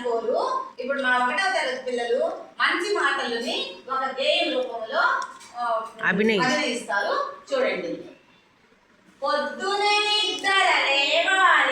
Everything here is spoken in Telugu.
అనుకోరు. ఇప్పుడు మా 1వ తరగతి పిల్లలు మంచి మాటలని ఒక గేమ్ రూపంలో అభినయిస్తారు. చూడండి. పొద్దునే నిద్ర లేవాలి,